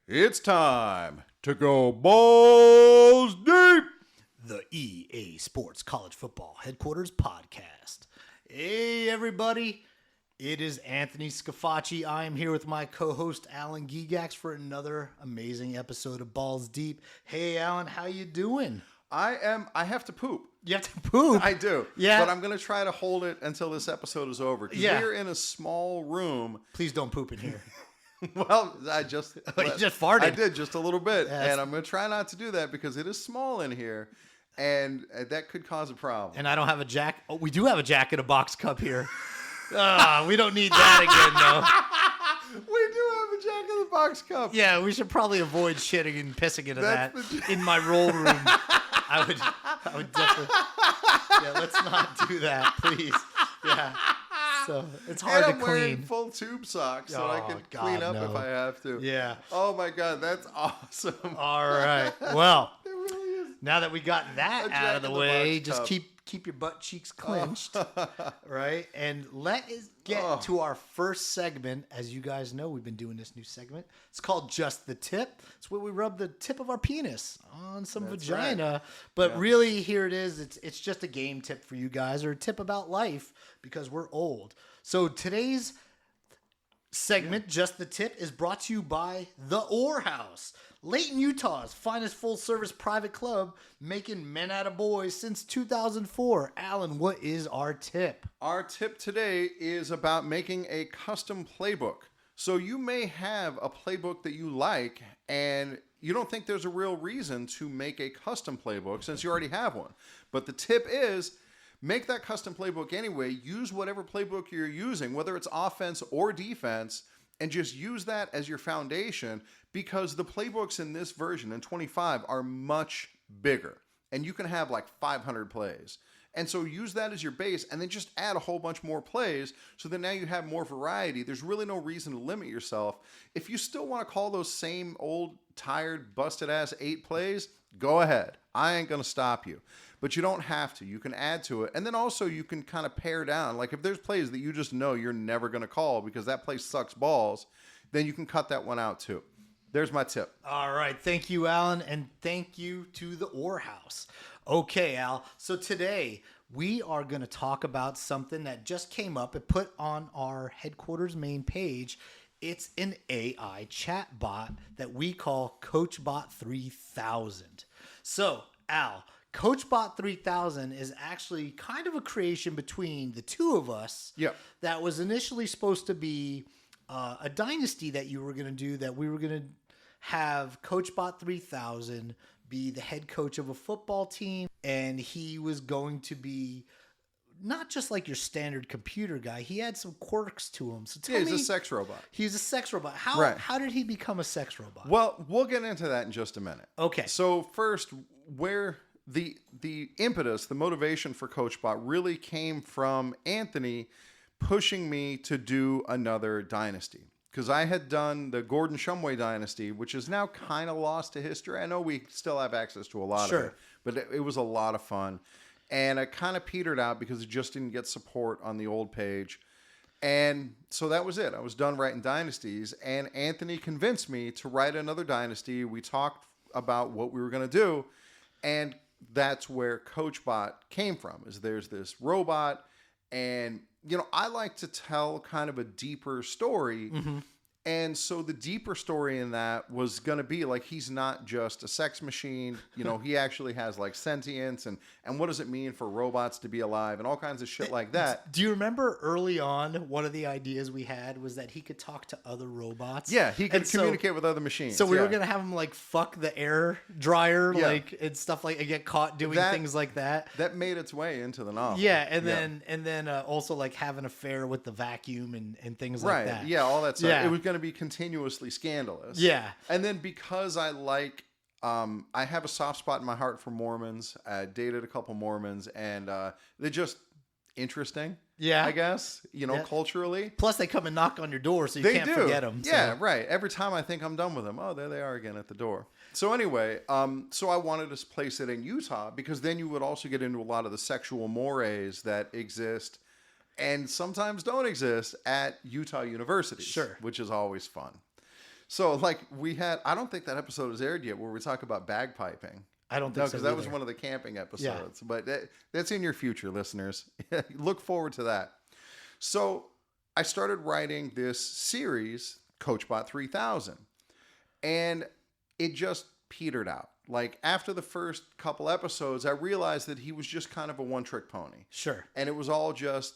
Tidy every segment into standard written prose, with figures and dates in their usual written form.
It's time to go balls deep. The EA Sports College Football Headquarters Podcast. Hey, everybody. It is Anthony Scafacci. I am here with my co-host, Alan Gigax, for another amazing episode of Balls Deep. Hey, Alan, how you doing? I have to poop. You have to poop? I do. Yeah. But I'm going to try to hold it until this episode is over. Because we're in a small room. Please don't poop in here. Well, I just... You just farted. I did just a little bit. Yes. And I'm going to try not to do that because it is small in here. And that could cause a problem. And I don't have a jack. Oh, we do have a Jack in a Box cup here. We don't need that again, though. We do have a Jack in the Box cup. Yeah, we should probably avoid shitting and pissing into that in my roll room. I would definitely. Yeah, let's not do that, please. Yeah. So it's hard and to I'm clean. Wearing full tube socks so I can clean up if I have to. Yeah. Oh my God, that's awesome. All right. Well, It really is. now that we got that out of the way, just cup. keep your butt cheeks clenched, right? And let us get to our first segment. As you guys know, we've been doing this new segment. It's called Just the Tip. It's where we rub the tip of our penis on some vagina. Right. But really, here it is. It's just a game tip for you guys, or a tip about life, because we're old. So today's segment, Just the Tip, is brought to you by The Orr House, Layton, Utah's finest full-service private club, making men out of boys since 2004. Alan, what is our tip? Our tip today is about making a custom playbook. So you may have a playbook that you like and you don't think there's a real reason to make a custom playbook since you already have one. But the tip is make that custom playbook anyway. Use whatever playbook you're using, whether it's offense or defense, and just use that as your foundation because the playbooks in this version, in 25, are much bigger. And you can have like 500 plays. And so use that as your base and then just add a whole bunch more plays so that now you have more variety. There's really no reason to limit yourself. If you still want to call those same old, tired, busted-ass 8 plays, go ahead. I ain't going to stop you. But you don't have to. You can add to it. And then also you can kind of pare down. Like if there's plays that you just know you're never going to call because that play sucks balls, then you can cut that one out too. There's my tip. All right. Thank you, Alan. And thank you to the Orr House. Okay, Al. So today we are going to talk about something that just came up and put on our headquarters main page. It's an AI chat bot that we call CoachBot 3000. So, Al, CoachBot 3000 is actually kind of a creation between the two of us. Yep. That was initially supposed to be a dynasty that you were going to do, that we were going to have CoachBot 3000 be the head coach of a football team, and he was going to be not just like your standard computer guy. He had some quirks to him. So tell me, he's a sex robot. He's a sex robot. How did he become a sex robot? Well, we'll get into that in just a minute. Okay. So first, where the impetus, the motivation for CoachBot really came from Anthony pushing me to do another dynasty. Because I had done the Gordon Shumway dynasty, which is now kind of lost to history. I know we still have access to a lot of it, but it was a lot of fun. And it kind of petered out because it just didn't get support on the old page. And so that was it. I was done writing dynasties. And Anthony convinced me to write another dynasty. We talked about what we were going to do. And that's where CoachBot came from, is there's this robot. And, you know, I like to tell kind of a deeper story. Mm-hmm. And so the deeper story in that was going to be like, he's not just a sex machine. You know, he actually has like sentience and what does it mean for robots to be alive and all kinds of shit like that. Do you remember early on, one of the ideas we had was that he could talk to other robots? Yeah, he could communicate with other machines. So we were going to have him like fuck the air dryer, like, and stuff like, and get caught doing things like that. That made its way into the novel. Yeah. And then also like have an affair with the vacuum and things like that. Right. Yeah. All that stuff. Yeah. It was going to be continuously scandalous. Yeah. And then because I like, I have a soft spot in my heart for Mormons. I dated a couple Mormons and they're just interesting. Yeah. I guess, you know, culturally. Plus they come and knock on your door so you can't forget them. Yeah, right. Every time I think I'm done with them, oh, there they are again at the door. So anyway, so I wanted to place it in Utah because then you would also get into a lot of the sexual mores that exist and sometimes don't exist at Utah universities. Sure. Which is always fun. So like I don't think that episode has aired yet where we talk about bagpiping. I don't think No, so because that either. was one of the camping episodes. But that's in your future, listeners. Look forward to that. So I started writing this series, CoachBot 3000, and it just petered out. Like after the first couple episodes, I realized that he was just kind of a one-trick pony. Sure. And it was all just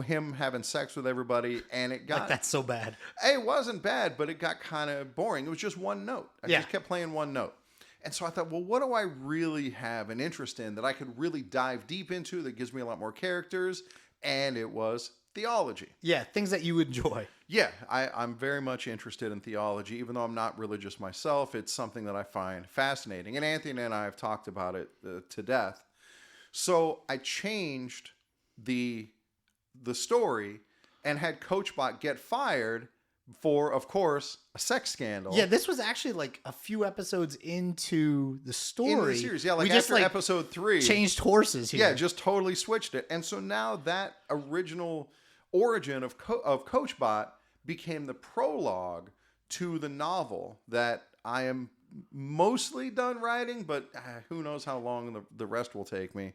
him having sex with everybody, and it got... Like, that's so bad. It wasn't bad, but it got kind of boring. It was just one note. I Yeah. just kept playing one note. And so I thought, well, what do I really have an interest in that I could really dive deep into that gives me a lot more characters? And it was theology. Yeah, things that you enjoy. Yeah, I'm very much interested in theology, even though I'm not religious myself. It's something that I find fascinating. And Anthony and I have talked about it to death. So I changed the story and had CoachBot get fired for, of course, a sex scandal. Yeah, this was actually like a few episodes into the story. In the series, yeah, like we after just, episode 3. changed horses here. Yeah, just totally switched it. And so now that original origin of CoachBot became the prologue to the novel that I am mostly done writing, but who knows how long the rest will take me.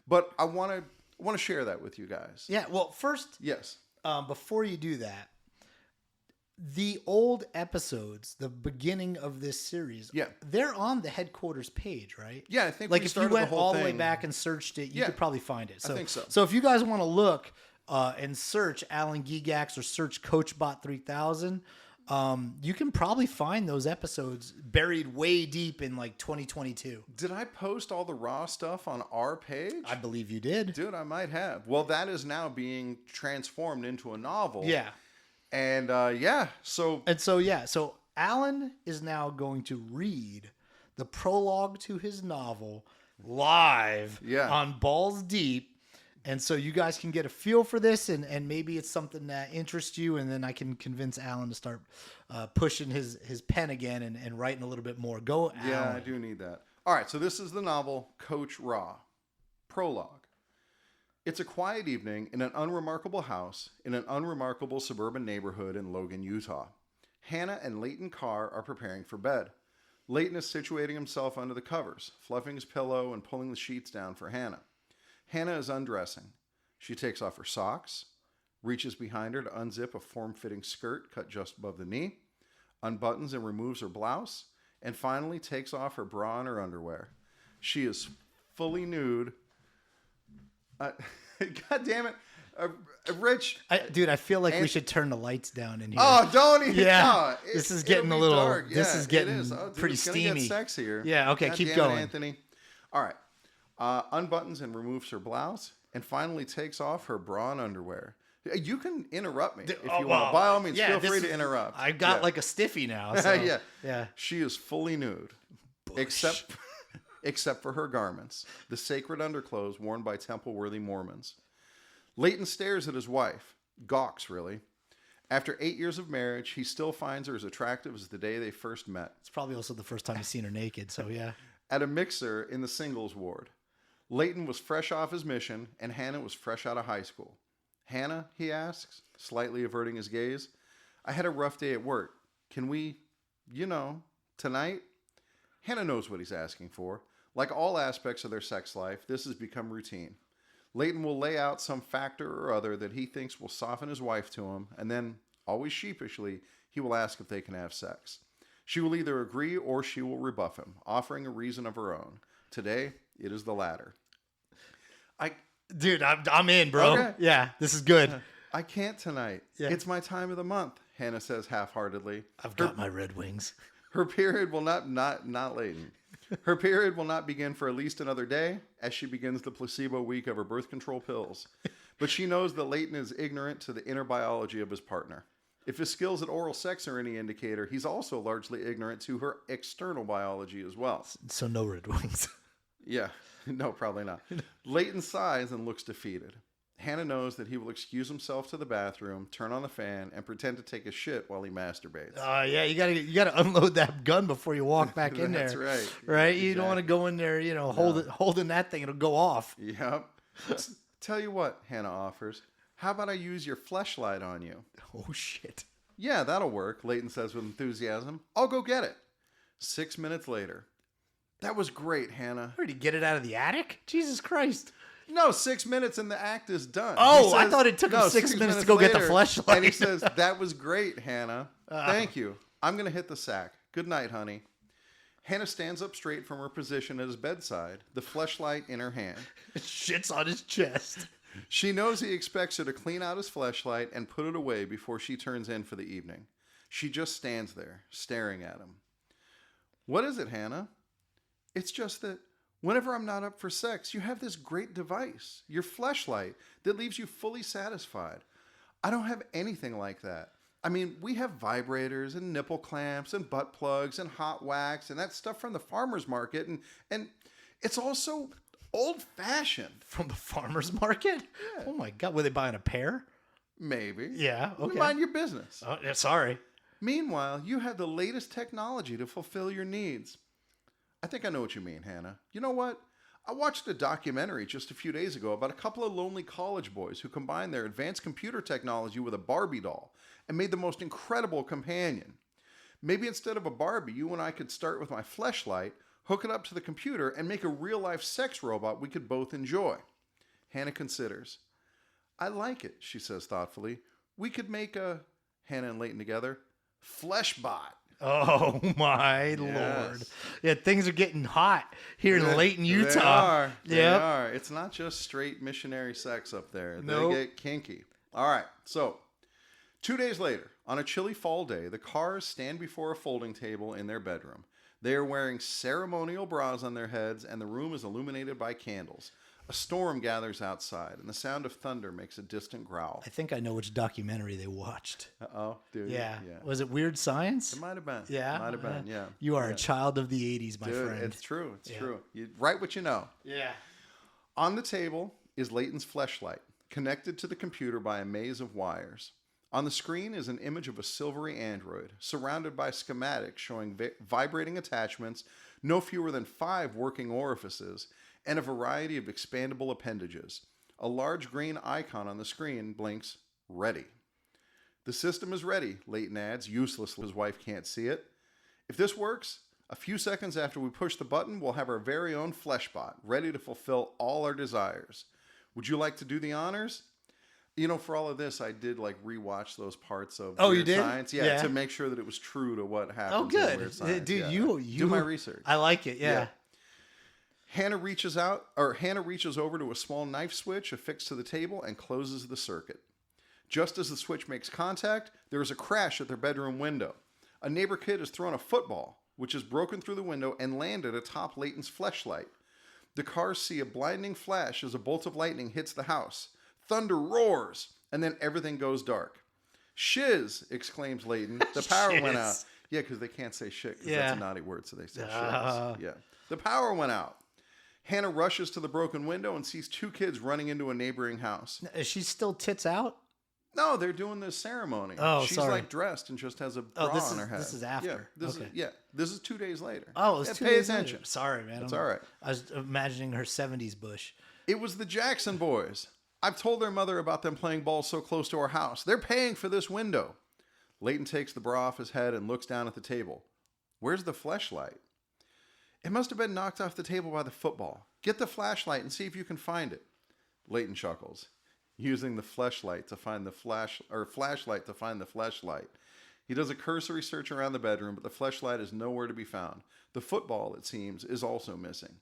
But I want to share that with you guys. Yeah, well, first, Yes. before you do that, the old episodes, the beginning of this series, Yeah. they're on the headquarters page, right? Yeah, I think like we if you started went the whole all the way thing. back and searched it, you Yeah, could probably find it. I think so. So if you guys want to look and search Alan Gigax or search CoachBot 3000, you can probably find those episodes buried way deep in like 2022. Did I post all the raw stuff on our page? I believe you did. Dude, I might have. Well, that is now being transformed into a novel. Yeah. And so So Alan is now going to read the prologue to his novel live on Balls Deep. And so you guys can get a feel for this, and maybe it's something that interests you, and then I can convince Alan to start pushing his pen again and writing a little bit more. Go, Alan. yeah, I do need that. All right, so this is the novel Coach Raw. Prologue. It's a quiet evening in an unremarkable house in an unremarkable suburban neighborhood in Logan, Utah. Hannah and Leighton Carr are preparing for bed. Leighton is situating himself under the covers, fluffing his pillow and pulling the sheets down for Hannah. Hannah is undressing. She takes off her socks, reaches behind her to unzip a form-fitting skirt cut just above the knee, unbuttons and removes her blouse, and finally takes off her bra and her underwear. She is fully nude. God damn it. Rich. Dude, I feel like we should turn the lights down in here. Oh, don't even. Yeah. No, This is getting a little, dark. this is getting it is. Oh, dude, pretty it's gonna steamy. Get sexier. Yeah, okay, God keep damn going. It, Anthony. All right. Unbuttons and removes her blouse and finally takes off her bra and underwear. You can interrupt me if you want. By all means, feel free to interrupt. I got like a stiffy now. So, yeah. She is fully nude. Except for her garments, the sacred underclothes worn by temple-worthy Mormons. Leighton stares at his wife, gawks really. After 8 years of marriage, he still finds her as attractive as the day they first met. It's probably also the first time he's seen her naked, so yeah. At a mixer in the singles ward, Leighton was fresh off his mission, and Hannah was fresh out of high school. Hannah, he asks, slightly averting his gaze, I had a rough day at work. Can we, tonight? Hannah knows what he's asking for. Like all aspects of their sex life, this has become routine. Leighton will lay out some factor or other that he thinks will soften his wife to him, and then, always sheepishly, he will ask if they can have sex. She will either agree or she will rebuff him, offering a reason of her own. Today, it is the latter. Dude, I'm in, bro. Okay. Yeah, this is good. I can't tonight. Yeah. It's my time of the month, Hannah says half-heartedly. I've got my Red Wings. Her period will not Leighton. Her period will not begin for at least another day as she begins the placebo week of her birth control pills. But she knows that Leighton is ignorant to the inner biology of his partner. If his skills at oral sex are any indicator, he's also largely ignorant to her external biology as well. So no Red Wings. Yeah, no, probably not. Leighton sighs and looks defeated. Hannah knows that he will excuse himself to the bathroom, turn on the fan, and pretend to take a shit while he masturbates. Yeah, you gotta unload that gun before you walk back in there. That's right. Right? You don't want to go in there, holding that thing, it'll go off. Yep. Tell you what, Hannah offers. How about I use your fleshlight on you? Oh shit. Yeah, that'll work, Leighton says with enthusiasm. I'll go get it. 6 minutes later. That was great, Hannah. Where did he get it out of the attic? Jesus Christ. No, 6 minutes and the act is done. Oh, I thought it took him 6 minutes to go get the fleshlight. And he says, that was great, Hannah. Thank you. I'm going to hit the sack. Good night, honey. Hannah stands up straight from her position at his bedside, the fleshlight in her hand. It shits on his chest. She knows he expects her to clean out his fleshlight and put it away before she turns in for the evening. She just stands there, staring at him. What is it, Hannah? It's just that whenever I'm not up for sex, you have this great device, your fleshlight, that leaves you fully satisfied. I don't have anything like that. I mean, we have vibrators and nipple clamps and butt plugs and hot wax and that stuff from the farmer's market. And it's also old-fashioned. From the farmer's market? Yeah. Oh, my God. Were they buying a pair? Maybe. Yeah, okay. Mind your business. Oh, yeah, sorry. Meanwhile, you have the latest technology to fulfill your needs. I think I know what you mean, Hannah. You know what? I watched a documentary just a few days ago about a couple of lonely college boys who combined their advanced computer technology with a Barbie doll and made the most incredible companion. Maybe instead of a Barbie, you and I could start with my fleshlight, hook it up to the computer, and make a real-life sex robot we could both enjoy. Hannah considers. I like it, she says thoughtfully. We could make a, Hannah and Leighton together, FleshBot. Oh, my Lord. Yeah, things are getting hot here in Layton, Utah. They are. It's not just straight missionary sex up there. They get kinky. All right. So, 2 days later, on a chilly fall day, the Carrs stand before a folding table in their bedroom. They are wearing ceremonial bras on their heads, and the room is illuminated by candles. A storm gathers outside, and the sound of thunder makes a distant growl. I think I know which documentary they watched. Uh-oh, dude. Yeah. Was it Weird Science? It might have been. Yeah. Might have been, yeah. You are a child of the 80s, my Dude, friend. it's true. It's true. You write what you know. Yeah. On the table is Leighton's fleshlight, connected to the computer by a maze of wires. On the screen is an image of a silvery android, surrounded by schematics showing vibrating attachments, no fewer than 5 working orifices, and a variety of expandable appendages. A large green icon on the screen blinks, ready. The system is ready, Leighton adds, uselessly. His wife can't see it. If this works, a few seconds after we push the button, we'll have our very own fleshbot, ready to fulfill all our desires. Would you like to do the honors? You know, for all of this, I did rewatch those parts of Weird Science, to make sure that it was true to what happens. Oh, good, in Weird Science. dude. You do my research. I like it. Yeah. Hannah reaches over to a small knife switch affixed to the table and closes the circuit. Just as the switch makes contact, there is a crash at their bedroom window. A neighbor kid has thrown a football, which has broken through the window and landed atop Leighton's fleshlight. The Carrs see a blinding flash as a bolt of lightning hits the house. Thunder roars, and then everything goes dark. Shiz, exclaims Leighton. The power went out. Yeah, because they can't say shit, because that's a naughty word, so they say shiz. Yeah. The power went out. Hannah rushes to the broken window and sees 2 kids running into a neighboring house. Is she still tits out? No, they're doing this ceremony. Oh, She's sorry. Dressed and just has a bra on her head. This is after. This is 2 days later. Oh, it's 2 pay days attention. Later. Sorry, man. It's all right. I was imagining her 70s bush. It was the Jackson boys. I've told their mother about them playing ball so close to our house. They're paying for this window. Leighton takes the bra off his head and looks down at the table. Where's the fleshlight? It must have been knocked off the table by the football. Get the flashlight and see if you can find it. Leighton chuckles, using the flashlight to find the flashlight to find the fleshlight. He does a cursory search around the bedroom, but the fleshlight is nowhere to be found. The football, it seems, is also missing.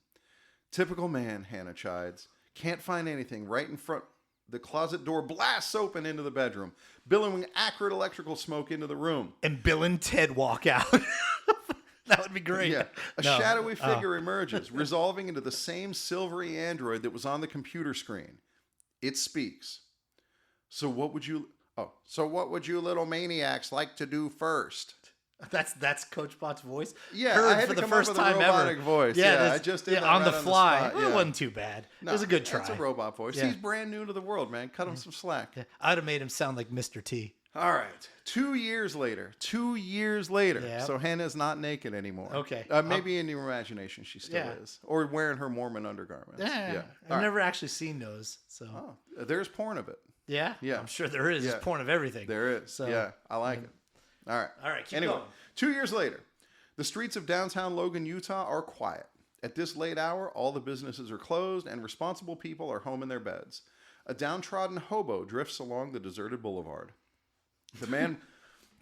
Typical man, Hannah chides. Can't find anything right in front. The closet door blasts open into the bedroom, billowing acrid electrical smoke into the room. And Bill and Ted walk out. That would be great. Yeah. A shadowy figure emerges, resolving into the same silvery android that was on the computer screen. It speaks. So what would you little maniacs like to do first? That's CoachBot's voice. Yeah, heard I had for to the come first up with time a robotic ever. voice. Yeah, I just did that on right the fly. spot. Well, it wasn't too bad. No, it was a good try. It's a robot voice. Yeah. He's brand new to the world, man. Cut him some slack. Yeah. I'd have made him sound like Mr. T. All right. 2 years later. 2 years later. Yep. So Hannah's not naked anymore. Okay. Maybe in your imagination she still is. Or wearing her Mormon undergarments. Yeah. I've never actually seen those. So. Oh, there's porn of it. Yeah? Yeah. I'm sure there is. Yeah. There's porn of everything. There is. So, yeah. I like it. All right. All right, keep Anyway, going. 2 years later, the streets of downtown Logan, Utah are quiet. At this late hour, all the businesses are closed and responsible people are home in their beds. A downtrodden hobo drifts along the deserted boulevard. The man...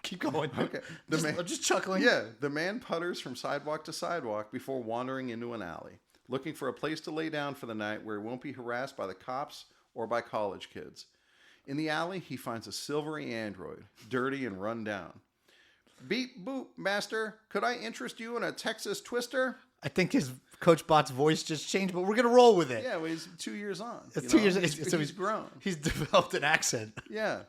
Keep going. Okay. I'm just chuckling. Yeah, the man putters from sidewalk to sidewalk before wandering into an alley, looking for a place to lay down for the night where he won't be harassed by the cops or by college kids. In the alley, he finds a silvery android, dirty and run down. Beep boop, master. Could I interest you in a Texas twister? I think his CoachBot's voice just changed, but we're going to roll with it. Yeah, well, he's 2 years on. It's 2 years. So he's grown. He's developed an accent. Yeah.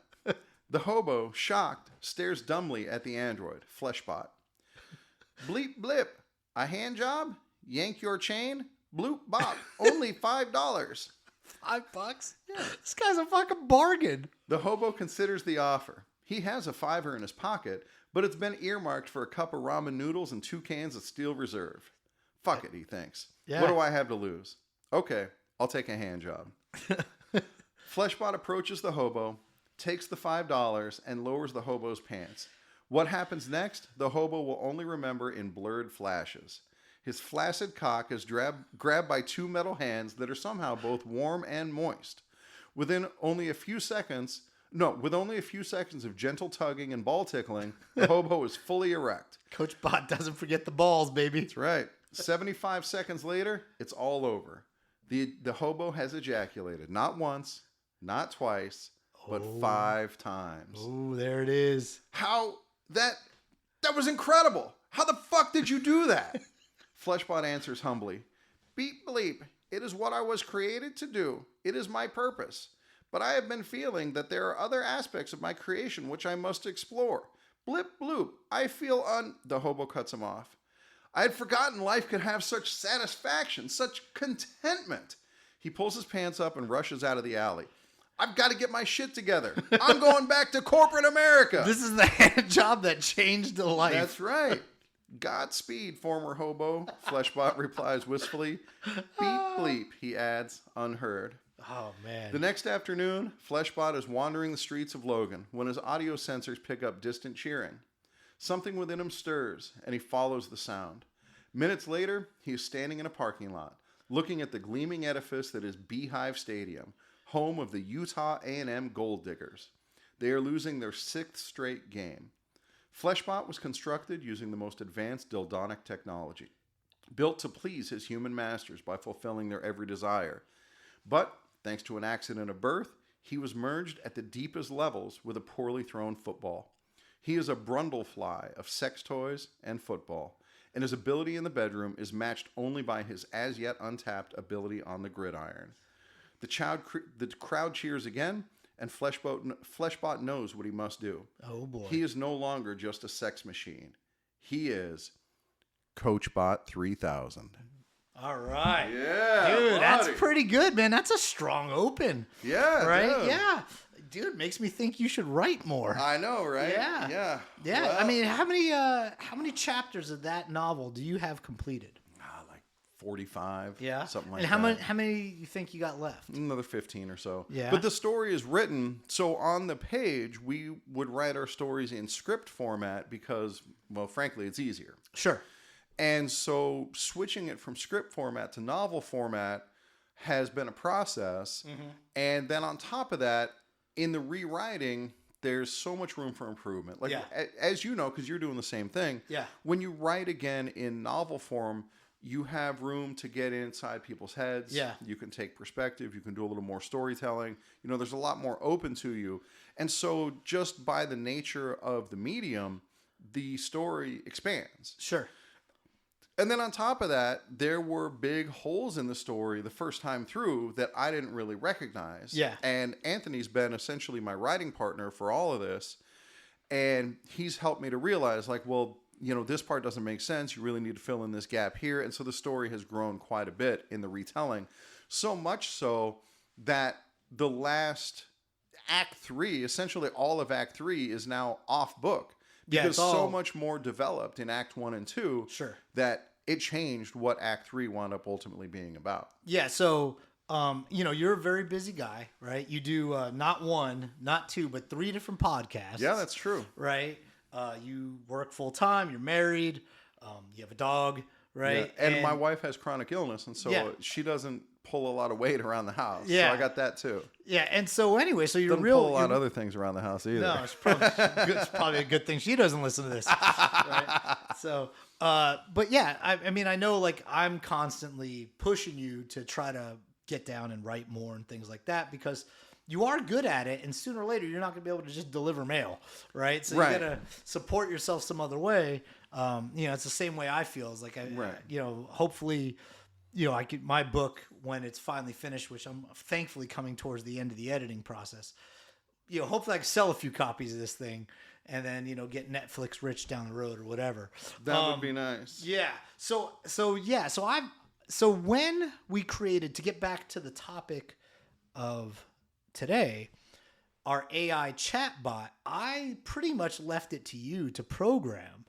The hobo, shocked, stares dumbly at the android, Fleshbot. Bleep blip. A hand job? Yank your chain? Bloop bop. Only $5. $5? Yeah. This guy's a fucking bargain. The hobo considers the offer. He has a $5 in his pocket, but it's been earmarked for a cup of ramen noodles and 2 cans of Steel Reserve. Fuck it, he thinks. Yeah. What do I have to lose? Okay, I'll take a hand job. Fleshbot approaches the hobo, takes the $5, and lowers the hobo's pants. What happens next, the hobo will only remember in blurred flashes. His flaccid cock is grabbed by 2 metal hands that are somehow both warm and moist. With only a few seconds of gentle tugging and ball tickling, the hobo is fully erect. CoachBot doesn't forget the balls, baby. That's right. 75 seconds later, it's all over. The hobo has ejaculated, not once, not twice, but 5 times. Oh, there it is. How that was incredible. How the fuck did you do that? Fleshbot answers humbly, beep bleep. It is what I was created to do. It is my purpose. But I have been feeling that there are other aspects of my creation which I must explore. Blip bloop. I feel The hobo cuts him off. I had forgotten life could have such satisfaction, such contentment. He pulls his pants up and rushes out of the alley. I've got to get my shit together. I'm going back to corporate America. This is the hand job that changed the life. That's right. Godspeed, former hobo, Fleshbot replies wistfully. Beep bleep, he adds, unheard. Oh, man. The next afternoon, Fleshbot is wandering the streets of Logan when his audio sensors pick up distant cheering. Something within him stirs, and he follows the sound. Minutes later, he is standing in a parking lot, looking at the gleaming edifice that is Beehive Stadium, home of the Utah A&M Gold Diggers. They are losing their 6th straight game. Fleshbot was constructed using the most advanced dildonic technology, built to please his human masters by fulfilling their every desire. But, thanks to an accident of birth, he was merged at the deepest levels with a poorly thrown football. He is a brundlefly of sex toys and football, and his ability in the bedroom is matched only by his as yet untapped ability on the gridiron. The crowd cheers again, and Fleshbot knows what he must do. Oh, boy. He is no longer just a sex machine. He is CoachBot 3000. All right. Yeah, dude, buddy. That's pretty good, man. That's a strong open. Yeah, right? dude. Yeah. Dude, makes me think you should write more. I know, right? Yeah. Yeah. Yeah. Well, I mean, how many chapters of that novel do you have completed? like 45. Yeah. Something like and that. how many you think you got left? Another 15 or so. Yeah. But the story is written, so on the page, we would write our stories in script format because, well, frankly, it's easier. Sure. And so switching it from script format to novel format has been a process. Mm-hmm. And then on top of that, in the rewriting, there's so much room for improvement. Like, as you know, because you're doing the same thing. Yeah. When you write again in novel form, you have room to get inside people's heads. Yeah. You can take perspective. You can do a little more storytelling. You know, there's a lot more open to you. And so just by the nature of the medium, the story expands. Sure. And then on top of that, there were big holes in the story the first time through that I didn't really recognize. Yeah. And Anthony's been essentially my writing partner for all of this. And he's helped me to realize, like, well, you know, this part doesn't make sense. You really need to fill in this gap here. And so the story has grown quite a bit in the retelling. So much so that the last Act 3, essentially all of Act 3 is now off book. Because so much more developed in Act 1 and 2 Sure. that it changed what Act 3 wound up ultimately being about. Yeah, so, you know, you're a very busy guy, right? You do not one, not two, but 3 different podcasts. Yeah, that's true. Right? You work full time. You're married. You have a dog, right? Yeah. And my wife has chronic illness, and so Yeah. she doesn't pull a lot of weight around the house. Yeah. So I got that too. Yeah, and so anyway, so you're Doesn't real. pull a lot you're- of other things around the house either. No, it's probably a good thing she doesn't listen to this. Right? So, but yeah, I mean, I know like I'm constantly pushing you to try to get down and write more and things like that because you are good at it, and sooner or later you're not going to be able to just deliver mail, right? So Right. you got to support yourself some other way. It's the same way I feel. It's like hopefully. My book, when it's finally finished, which I'm thankfully coming towards the end of the editing process, hopefully I can sell a few copies of this thing and then, get Netflix rich down the road or whatever. That would be nice. Yeah. So when we created, to get back to the topic of today, our AI chatbot, I pretty much left it to you to program.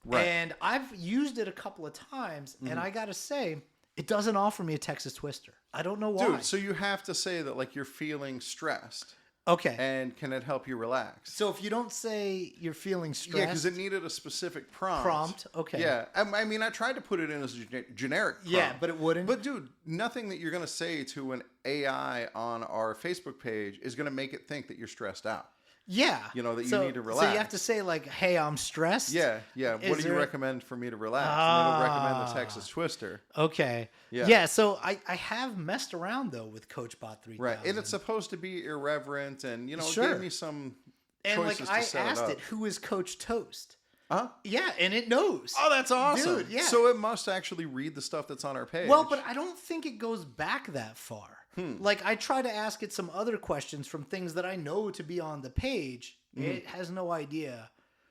Right. And I've used it a couple of times, and I got to say, it doesn't offer me a Texas Twister. I don't know why. Dude, so you have to say that like you're feeling stressed. Okay. And can it help you relax? So if you don't say you're feeling stressed. Yeah, because it needed a specific prompt. Okay. Yeah. I mean, I tried to put it in as a generic prompt. Yeah, but it wouldn't. But dude, nothing that you're going to say to an AI on our Facebook page is going to make it think that you're stressed out. Yeah. That you need to relax. So you have to say like, hey, I'm stressed. Yeah. What do you recommend for me to relax? And it'll recommend the Texas Twister. Okay. Yeah. Yeah. So I have messed around though with CoachBot 3000. Right. And it's supposed to be irreverent and, Sure. give me some and choices like to set I asked it up. it, who is Coach Toast? Huh? Yeah, and it knows. Oh, that's awesome. Dude, yeah. So it must actually read the stuff that's on our page. Well, but I don't think it goes back that far. Like I try to ask it some other questions from things that I know to be on the page. It has no idea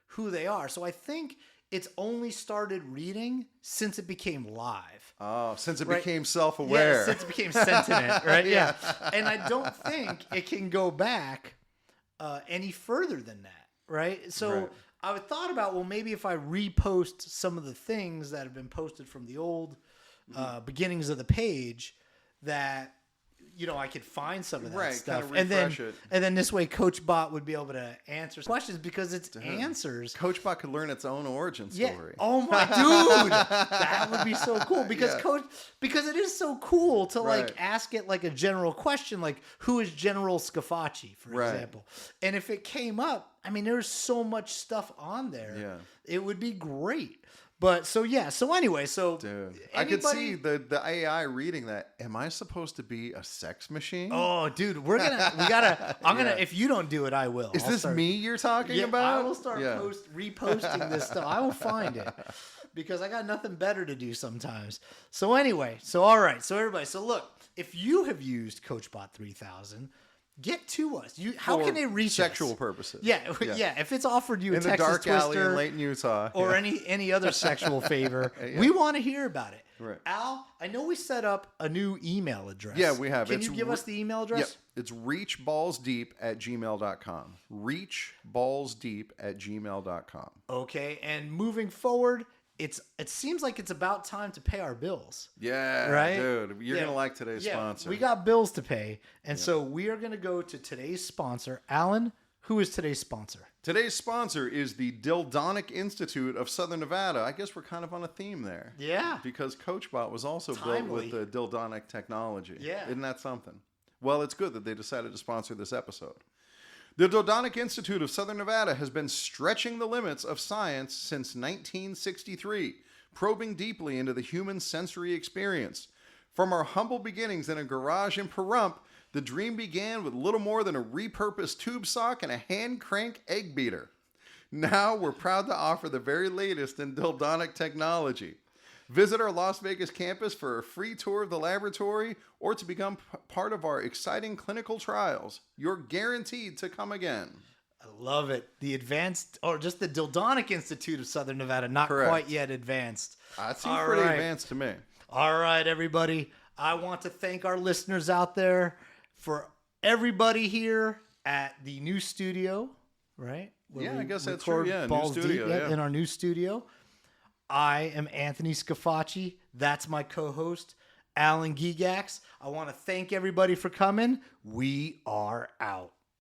who they are. So I think it's only started reading since it became live. Oh, since it Right. became self-aware. Yeah, since it became sentient, right? Yeah. And I don't think it can go back any further than that, right? So Right. I thought about, well, maybe if I repost some of the things that have been posted from the old beginnings of the page, that I could find some of that Right, stuff, kinda refresh it. and then this way, CoachBot would be able to answer questions because it's answers. CoachBot could learn its own origin story. Oh my dude, that would be so cool because Yeah. because it is so cool to Right. like ask it like a general question, like who is General Scafacci, for Right. example. And if it came up, I mean, there's so much stuff on there. Yeah. It would be great. But so anyway, Dude, I could see the AI reading that. Am I supposed to be a sex machine? Oh, dude, I'm gonna. If you don't do it, I will. Is this me you're talking about? I will start reposting this stuff. I will find it because I got nothing better to do sometimes. So anyway, all right, so everybody, so look, if you have used CoachBot 3000, get to us. How For can they reach sexual us? purposes? Yeah. If it's offered you In a the Texas dark alley Twister in Layton, Utah, or any other sexual favor, we want to hear about it. Right. Al, I know we set up a new email address. Yeah, we have. Can you give us the email address? Yep. It's reachballsdeep@gmail.com. Reachballsdeep@gmail.com. Okay, and moving forward, it seems like it's about time to pay our bills. Yeah, Right? dude. You're going to like today's sponsor. We got bills to pay. And so we are going to go to today's sponsor. Alan, who is today's sponsor? Today's sponsor is the Dildonic Institute of Southern Nevada. I guess we're kind of on a theme there. Yeah. Because CoachBot was also Timely. built with the Dildonic technology. Yeah. Isn't that something? Well, it's good that they decided to sponsor this episode. The Dildonic Institute of Southern Nevada has been stretching the limits of science since 1963, probing deeply into the human sensory experience. From our humble beginnings in a garage in Pahrump, the dream began with little more than a repurposed tube sock and a hand crank egg beater. Now we're proud to offer the very latest in Dildonic technology. Visit our Las Vegas campus for a free tour of the laboratory or to become part of our exciting clinical trials. You're guaranteed to come again. I love it. The advanced, or just the Dildonic Institute of Southern Nevada, not Correct. quite yet advanced. That seems All pretty right. advanced to me. All right, everybody. I want to thank our listeners out there for everybody here at the new studio, right? Where Yeah, we I guess that's record true. Yeah, new Balls studio, Deep, yeah. in our new studio. I am Anthony Scafacci. That's my co-host, Alan Gigax. I want to thank everybody for coming. We are out.